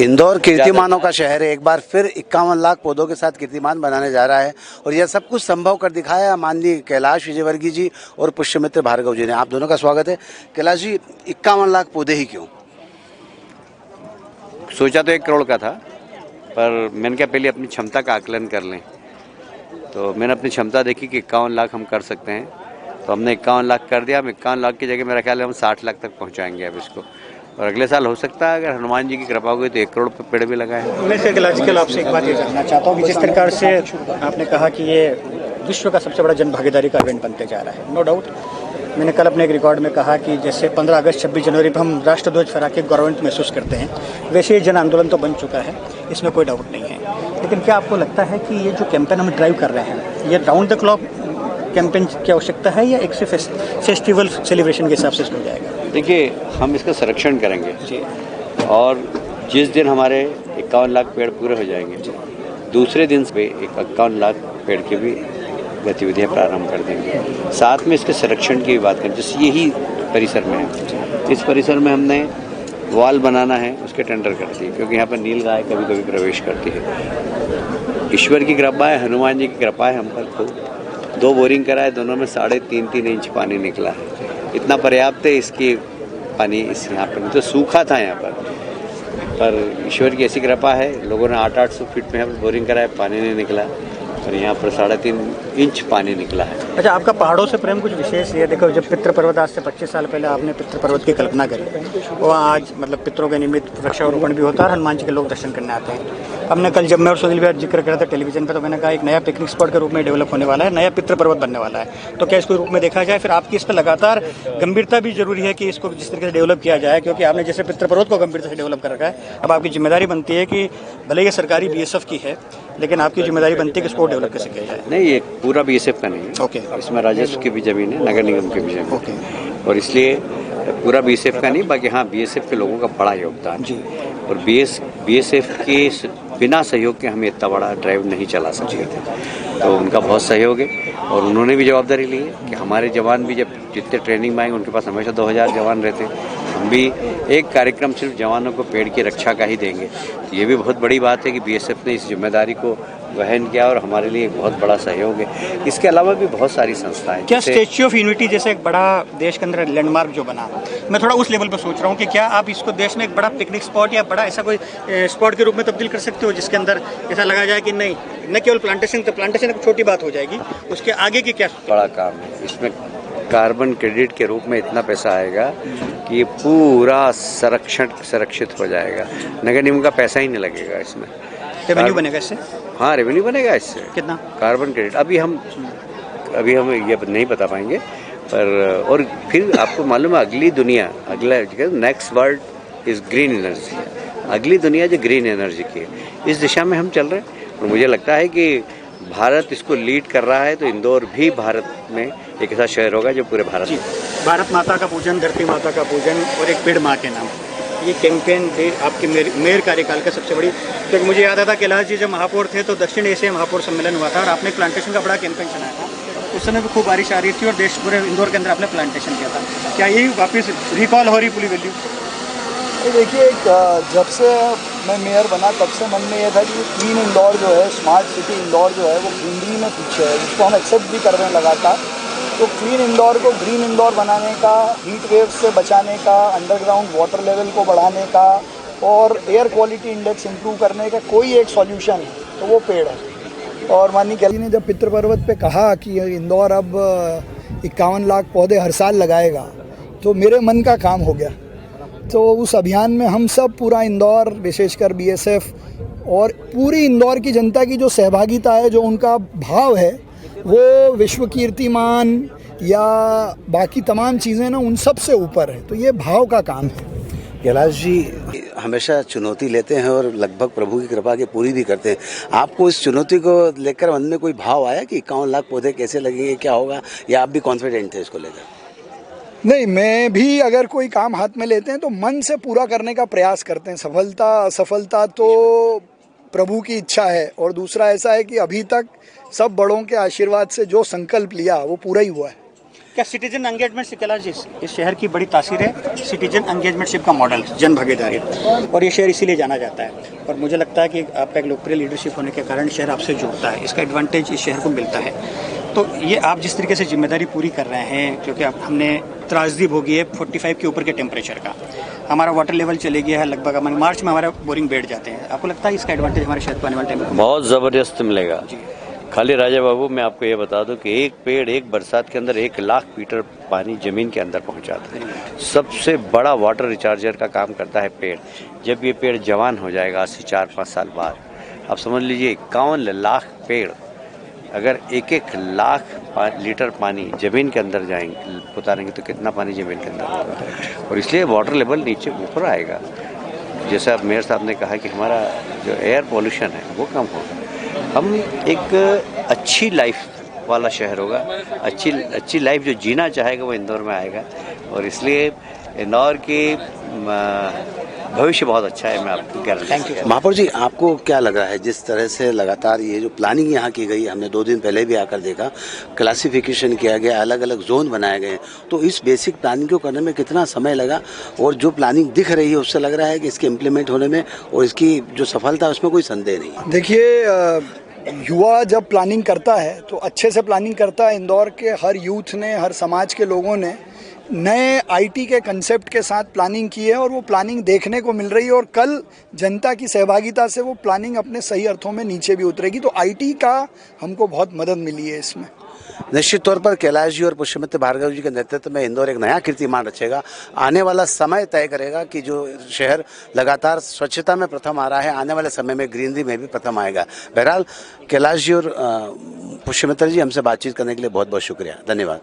इंदौर कीर्तिमानों का शहर है, एक बार फिर 51 लाख पौधों के साथ कीर्तिमान बनाने जा रहा है और यह सब कुछ संभव कर दिखाया माननीय कैलाश विजयवर्गीय जी और पुष्यमित्र भार्गव जी ने। आप दोनों का स्वागत है। कैलाश जी, 51 लाख पौधे ही क्यों? सोचा तो 1 करोड़ का था, पर मैंने कहा पहले अपनी क्षमता का आकलन कर लें। तो मैंने अपनी क्षमता देखी कि 51 लाख हम कर सकते हैं, तो हमने 51 लाख कर दिया। हम 51 लाख की जगह मेरा ख्याल है हम 60 लाख तक पहुंचाएंगे अब इसको, और अगले साल हो सकता है अगर हनुमान जी की कृपा होगी तो 1 करोड़ पे पेड़ भी लगाए। मैं से लॉजिकल आपसे एक बात ये जानना चाहता हूँ कि जिस प्रकार से आपने कहा कि ये विश्व का सबसे बड़ा जन भागीदारी का इवेंट बनते जा रहा है, नो डाउट। मैंने कल अपने एक रिकॉर्ड में कहा कि जैसे 15 अगस्त 26 जनवरी पर हम राष्ट्रध्वज फहरा के गवर्नमेंट महसूस करते हैं, वैसे ये जन आंदोलन तो बन चुका है, इसमें कोई डाउट नहीं है। लेकिन क्या आपको लगता है कि ये जो कैंपेन हम ड्राइव कर रहे हैं, ये राउंड द क्लॉक कैंपेन की आवश्यकता है या एक सिर्फ फेस्टिवल सेलिब्रेशन के हिसाब से इसमें जाएगा? देखिए, हम इसका संरक्षण करेंगे जी, और जिस दिन हमारे 51 लाख पेड़ पूरे हो जाएंगे, दूसरे दिन से 51 लाख पेड़ की भी गतिविधियां प्रारंभ कर देंगे। साथ में इसके संरक्षण की भी बात करें, जैसे यही परिसर में है, इस परिसर में हमने वॉल बनाना है, उसके टेंडर कर दिए, क्योंकि यहाँ पर नीलगाय कभी कभी प्रवेश करती है। ईश्वर की कृपा है, हनुमान जी की कृपा है हम पर खूब। 2 बोरिंग कराए, दोनों में 3.5 इंच पानी निकला है। इतना पर्याप्त है इसकी पानी इस यहाँ पर, नहीं तो सूखा था यहाँ पर ईश्वर की ऐसी कृपा है, लोगों ने 800-800 फीट में यहाँ पर बोरिंग कराया, पानी नहीं निकला, और यहाँ पर 3.5 इंच पानी निकला है। अच्छा, आपका पहाड़ों से प्रेम कुछ विशेष है? देखो, जब पितृ पर्वत आज से 25 साल पहले आपने पितृ पर्वत की कल्पना करी, वो आज मतलब पितरों के निमित्त वृक्षारोपण भी होता है और हनुमान जी के लोग दर्शन करने आते हैं। हमने कल जब मैं और सुनील भाई जिक्र करा था टेलीविजन पर, तो मैंने कहा एक नया पिकनिक स्पॉट के रूप में डेवलप होने वाला है, नया पितृ पर्वत बनने वाला है। तो क्या इसको रूप में देखा जाए? फिर आपकी इस पर लगातार गंभीरता भी जरूरी है कि इसको जिस तरीके से डेवलप किया जाए, क्योंकि आपने जैसे पितृ पर्वत को गंभीरता से डेवलप कर रखा है, अब आपकी जिम्मेदारी बनती है कि भले ये सरकारी BSF की है, लेकिन आपकी जिम्मेदारी बनती है कि इसको डेवलप कैसे किया जाए। नहीं, ये पूरा BSF का नहीं है। ओके, इसमें राजस्व की भी जमीन है, नगर निगम की भी जमीन ओके, और इसलिए पूरा BSF का नहीं, बाकी हाँ BSF के लोगों का बड़ा योगदान जी। और BSF के बिना सहयोग के हम इतना बड़ा ड्राइव नहीं चला सकते थे, तो उनका बहुत सहयोग है और उन्होंने भी जवाबदारी ली है कि हमारे जवान भी जब जितने ट्रेनिंग में आएंगे, उनके पास हमेशा 2000 जवान रहते, हम भी एक कार्यक्रम सिर्फ जवानों को पेड़ की रक्षा का ही देंगे। तो ये भी बहुत बड़ी बात है कि BSF ने इस जिम्मेदारी को वहन किया और हमारे लिए एक बहुत बड़ा सहयोग है। इसके अलावा भी बहुत सारी संस्थाएं, क्या स्टैच्यू ऑफ यूनिटी जैसे एक बड़ा देश के अंदर लैंडमार्क जो बना, मैं थोड़ा उस लेवल पर सोच रहा हूँ कि क्या आप इसको देश में एक बड़ा पिकनिक स्पॉट या बड़ा ऐसा कोई स्पॉट के रूप में तब्दील कर सकते हो, जिसके अंदर ऐसा लगा जाए कि नहीं, न केवल प्लांटेशन, तो प्लांटेशन एक छोटी बात हो जाएगी, उसके आगे की क्या बड़ा काम है। इसमें कार्बन क्रेडिट के रूप में इतना पैसा आएगा कि ये पूरा संरक्षित हो जाएगा, नगर निगम का पैसा ही नहीं लगेगा इसमें। रेवेन्यू बनेगा इससे? हाँ, रेवेन्यू बनेगा इससे। कितना? कार्बन क्रेडिट अभी हम ये नहीं बता पाएंगे, पर और फिर आपको मालूम है अगला next world is green energy, अगली दुनिया जो ग्रीन एनर्जी की है, इस दिशा में हम चल रहे हैं और मुझे लगता है कि भारत इसको लीड कर रहा है, तो इंदौर भी भारत में एक ऐसा शहर होगा जो पूरे भारत में। भारत माता का पूजन, धरती माता का पूजन और एक पेड़ माँ के नाम, ये कैंपेन आपके मेयर कार्यकाल का सबसे बड़ी, क्योंकि मुझे याद आता कैलाश जी जब महापौर थे तो दक्षिण एशिया महापौर सम्मेलन हुआ था और आपने प्लांटेशन का बड़ा कैंपेन चलाया था, उस समय भी खूब बारिश आ रही थी और देश पूरे इंदौर के अंदर आपने प्लांटेशन किया था। क्या यही वापस रिकॉल हो रही पूरी वैल्यू? देखिए, जब से मैं मेयर बना तब से मन में यह था कि क्लीन इंदौर जो है, स्मार्ट सिटी इंदौर जो है, वो ग्रीनरी में पीछे है, जिसको हम एक्सेप्ट भी कर रहे हैं लगातार। तो क्लीन इंदौर को ग्रीन इंदौर बनाने का, हीट वेव से बचाने का, अंडरग्राउंड वाटर लेवल को बढ़ाने का और एयर क्वालिटी इंडेक्स इंप्रूव करने का कोई एक सॉल्यूशन है, तो वो पेड़ है। और माननीय कैलाश जी ने जब पितृ पर्वत पे कहा कि इंदौर अब 51 लाख पौधे हर साल लगाएगा, तो मेरे मन का काम हो गया। तो उस अभियान में हम सब, पूरा इंदौर, विशेषकर BSF और पूरी इंदौर की जनता की जो सहभागिता है, जो उनका भाव है, वो विश्व कीर्तिमान या बाकी तमाम चीज़ें ना उन सब से ऊपर है। तो ये भाव का काम है। कैलाश जी हमेशा चुनौती लेते हैं और लगभग प्रभु की कृपा के पूरी भी करते हैं। आपको इस चुनौती को लेकर मन में कोई भाव आया कि 51 लाख पौधे कैसे लगेंगे, क्या होगा, या आप भी कॉन्फिडेंट थे इसको लेकर? नहीं, मैं भी अगर कोई काम हाथ में लेते हैं तो मन से पूरा करने का प्रयास करते हैं। सफलता असफलता तो प्रभु की इच्छा है, और दूसरा ऐसा है कि अभी तक सब बड़ों के आशीर्वाद से जो संकल्प लिया वो पूरा ही हुआ है। क्या सिटीजन एंगेजमेंट कैलाश जी इस शहर की बड़ी तासीर है, सिटीजन एंगेजमेंटशिप का मॉडल, जन भागीदारी, और ये शहर इसीलिए जाना जाता है। और मुझे लगता है कि आपका एक लोकप्रिय लीडरशिप होने के कारण शहर आपसे जुड़ता है, इसका एडवांटेज इस शहर को मिलता है। तो ये आप जिस तरीके से जिम्मेदारी पूरी कर रहे हैं, क्योंकि अब हमने त्रासदी भोगी है 45 के ऊपर के टेम्परेचर का, हमारा वाटर लेवल चले गया है लगभग, हमारे मार्च में हमारा बोरिंग बैठ जाते हैं। आपको लगता है इसका एडवांटेज हमारे शहर को आने वाले टाइम में बहुत ज़बरदस्त मिलेगा। खाली राजा बाबू, मैं आपको ये बता दूं कि एक पेड़ एक बरसात के अंदर 1 लाख लीटर पानी जमीन के अंदर पहुंचाता है। सबसे बड़ा वाटर रिचार्जर का काम करता है पेड़। जब ये पेड़ जवान हो जाएगा आज से 4-5 साल बाद, आप समझ लीजिए 51 लाख पेड़ अगर 1-1 लाख लीटर पानी जमीन के अंदर जाएंगे उतारेंगे तो कितना पानी जमीन के अंदर होगा, और इसलिए वाटर लेवल नीचे ऊपर आएगा। जैसा मेयर साहब ने कहा कि हमारा जो एयर पोल्यूशन है वो कम होगा, हम एक अच्छी लाइफ वाला शहर होगा, अच्छी लाइफ जो जीना चाहेगा वो इंदौर में आएगा, और इसलिए इंदौर की भविष्य बहुत अच्छा है। मैं आपको कह रहा हूँ। महापौर जी, आपको क्या लग रहा है जिस तरह से लगातार ये जो प्लानिंग यहाँ की गई, हमने 2 दिन पहले भी आकर देखा, क्लासिफिकेशन किया गया, अलग अलग जोन बनाए गए, तो इस बेसिक प्लानिंग को करने में कितना समय लगा, और जो प्लानिंग दिख रही है उससे लग रहा है कि इसके इम्प्लीमेंट होने में और इसकी जो सफलता है उसमें कोई संदेह नहीं। देखिए, युवा जब प्लानिंग करता है तो अच्छे से प्लानिंग करता है। इंदौर के हर यूथ ने, हर समाज के लोगों ने नए आईटी के कंसेप्ट के साथ प्लानिंग की है, और वो प्लानिंग देखने को मिल रही है, और कल जनता की सहभागिता से वो प्लानिंग अपने सही अर्थों में नीचे भी उतरेगी। तो आईटी का हमको बहुत मदद मिली है इसमें। निश्चित तौर पर कैलाश जी और पुष्यमित्र भार्गव जी के नेतृत्व में इंदौर एक नया कीर्तिमान रचेगा। आने वाला समय तय करेगा कि जो शहर लगातार स्वच्छता में प्रथम आ रहा है, आने वाले समय में ग्रीनरी में भी प्रथम आएगा। बहरहाल कैलाश जी और पुष्यमित्र जी, हमसे बातचीत करने के लिए बहुत बहुत शुक्रिया, धन्यवाद।